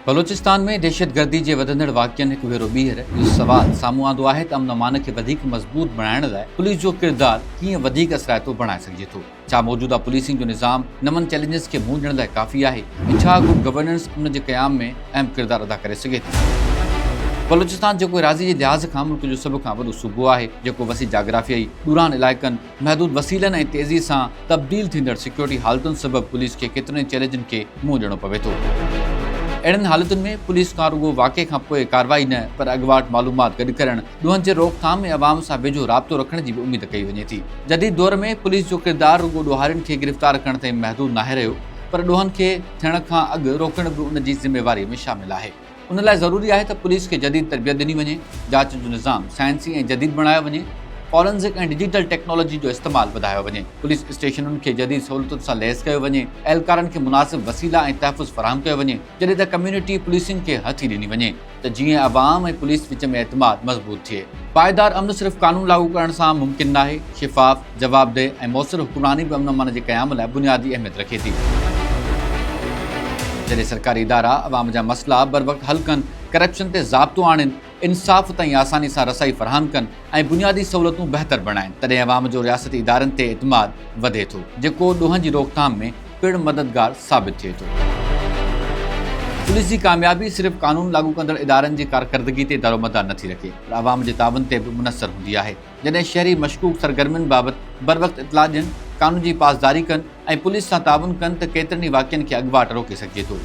बलोचिस्तान में दहशतगर्दी जे वधंदड़ वाक़िअनि हिकु भेरो ॿीहर इहो सवाल साम्हूं आंदो आहे त अमन अमान खे वधीक मज़बूत बणाइण लाइ पुलिस जो किरदारु कीअं वधीक असराइतो बणाए सघिजे थो। छा मौजूदा पुलिसिंग जो निज़ाम नवनि चैलेंजिस खे मुंहुं ॾियण लाइ काफ़ी आहे ऐं छा गुड गवर्नेंस उन जे क़याम में अहम किरदारु अदा करे सघे थी। बलोचिस्तान जेको राज़ी जे लिहाज़ खां मुल्क जो सभ खां वॾो सूबो आहे, जेको वसी जाग्राफियाई ॾूरान इलाइक़नि, महदूद वसीलनि ऐं तेज़ी सां तब्दील थींदड़ सिक्योरिटी हालतुनि सबबि पुलिस खे केतिरनि चैलेंजनि खे मुंहुं ॾियणो पवे थो। अहिड़नि हालतुनि में पुलिस खां रुॻो वाक़े खां पोइ कार्रवाई न पर अॻुवाट मालूमात गॾु करणु, ॾोहनि जे रोकथाम ऐं अवाम सां वेझो राब्तो रखण जी बि उमेद कई वञे थी। जदीद दौर में पुलिस जो किरदारु रुॻो ॾोहारियुनि खे गिरफ़्तार करण ताईं महदूद नाहे रहियो, पर ॾोहनि खे थियण खां अॻु रोकण बि उन जी ज़िम्मेवारीअ में शामिल आहे। उन लाइ ज़रूरी आहे त पुलिस खे जदीद तरबियत ॾिनी वञे, जांच जो निज़ाम साइंसी ऐं जदीद बणायो वञे, फॉरेंसिक ऐं डिजिटल टेक्नोलॉजी जो इस्तेमालु वधायो वञे, पुलिस स्टेशनुनि खे जदीद सहूलियतुनि सां लैस कयो वञे, एहलकारनि खे मुनासिब वसीला ऐं तहफ़ुज़ फ़राहम कयो वञे, जॾहिं त कम्यूनिटी पुलिसिंग खे हथी ॾिनी वञे त जीअं अवाम ऐं पुलिस विच में एतमाद मज़बूत थिए। पाइदार अमन सिर्फ़ क़ानून लागू करण सां मुमकिन नाहे, शिफ़ाफ़, जवाबदेह ऐं मौसर हुक्मरानी बि अमन अमान जे क़याम लाइ बुनियादी अहमियत रखे थी। जॾहिं सरकारी इदारा अवाम जा मसइला बर वक़्तु हल कनि, करप्शन ते ज़ाब्तो आणनि, इंसाफ़ ताईं आसानी सां रसाई फ़राहम कनि ऐं बुनियादी सहूलियतूं बहितर बणाइनि, तॾहिं अवाम जो रियासती इदारनि ते एतमाद वधे थो, जेको ॾोहनि जी रोकथाम में पिणु मददगार साबित थिए थो। पुलिस जी कामयाबी सिर्फ़ क़ानून लागू कंदड़ इदारनि जी कारकर्दगी ते दारोमदार नथी रखे, पर अवाम जे तावन ते बि मुनसर हूंदी आहे। जॾहिं शहरी मशकूक सरगर्मियुनि बाबति बर वक़्तु इतला ॾियनि, क़ानून जी पासदारी कनि ऐं पुलिस सां ताउन कनि त केतिरनि ई वाक़िअनि खे अॻुवाट रोके सघिजे थो।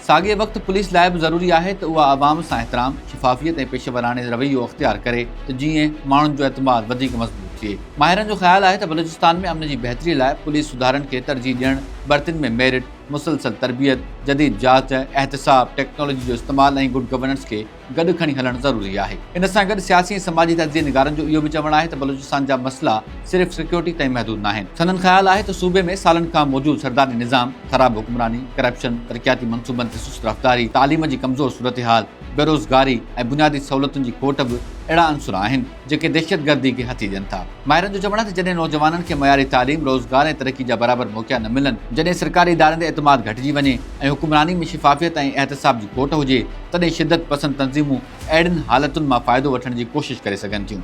साॻिए वक़्तु पुलिस लाइ बि ज़रूरी आहे त उहा अवाम सां एतिराम, शिफ़ाफ़ियत ऐं पेशेवराने रवैयो अख़्तियार करे त जीअं माण्हुनि जो एतमाद वधीक मज़बूत थिए। माहिरनि जो ख़्यालु आहे त बलूचिस्तान में अमन जी बहितरी लाइ पुलिस सुधारनि खे तरजीह ॾियणु, बर्तिन में मेरिट, मुसलसल तरबियत, जदीद जांच, एहतिसाब, टेक्नोलॉजी जो इस्तेमालु ऐं गुड गवर्नेंस खे गॾु खणी हलणु ज़रूरी आहे। इन सां गॾु सियासी ऐं समाजी तजिए निगारनि जो इहो बि चवणु आहे त बलूचिस्तान जा मसइला सिर्फ़ सिक्योरिटी ताईं महदूद न आहिनि। संदनि ख़्यालु आहे त सूबे में सालनि खां मौजूदु सरदारी निज़ाम, ख़राब हुक्मरानी, करप्शन, तरक़ियाती मनसूबनि ते सुस्त रफ़्तारी, तालीम जी कमज़ोर सूरतहाल, बेरोज़गारी ऐं बुनियादी सहूलियतुनि जी खोट बि अहिड़ा अंसुर आहिनि जेके दहशतगर्दी खे हथी ॾियनि था। माहिरनि जो चवणु आहे त जॾहिं नौजवाननि खे मयारी तालीम, रोज़गार ऐं तरक़ी जा बराबरि मौक़िया न मिलनि, जॾहिं सरकारी इदारनि ते एतमाद घटिजी वञे ऐं हुक्मरानी में शिफ़ाफ़ियत ऐं एहतिसाब जी खोट हुजे, तॾहिं शिदत पसंद तंज़ीमूं अहिड़ियुनि हालतुनि मां फ़ाइदो वठण जी कोशिशि करे सघनि थियूं।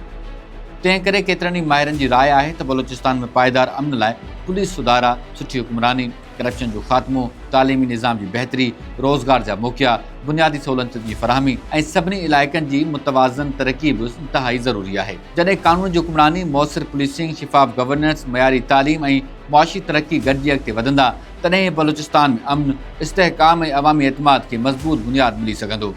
तंहिं करे केतिरनि ई माहिरनि जी राय आहे त बलूचिस्तान में पाइदार अमन लाइ पुलिस सुधारा, सुठी हुक्मरानी, करप्शन जो ख़ात्मो, तालीमी निज़ाम जी बहितरी, रोज़गार जा मौक़िया, बुनियादी सहूलियतुनि जी फ़राहमी ऐं सभिनी इलाइक़नि जी मुतवाज़न तरक़ी बि इंतहाई ज़रूरी आहे। जॾहिं क़ानून जी हुक्मरानी, मौसर पुलिसिंग, शिफ़ाफ़ गवर्नेंस, मयारी तालीम ऐं मुआशी तरक़ी गॾिजी अॻिते वधंदा, तॾहिं बलूचिस्तान में अमन, इस्तेहकाम ऐं अवामी एतमाद खे मज़बूत बुनियादु मिली सघंदो।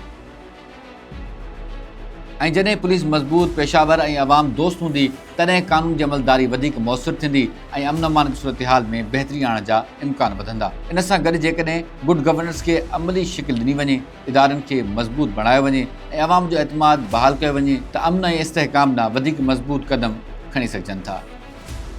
ऐं जॾहिं पुलिस मज़बूत, पेशावर ऐं अवाम दोस्त हूंदी, तॾहिं क़ानून जी अमलदारी वधीक मौसर थींदी ऐं अमन अमान जी सूरतहाल में बहितरी आणण जा इम्कान वधंदा। इन सां गॾु जेकॾहिं गुड गवर्नेंस खे अमली शिकिल ॾिनी वञे, इदारनि खे मज़बूत बणायो वञे ऐं अवाम जो एतमाद बहाल कयो वञे, त अमन ऐं इस्तेहकाम ॾांहुं वधीक मज़बूत क़दम खणी सघजनि था।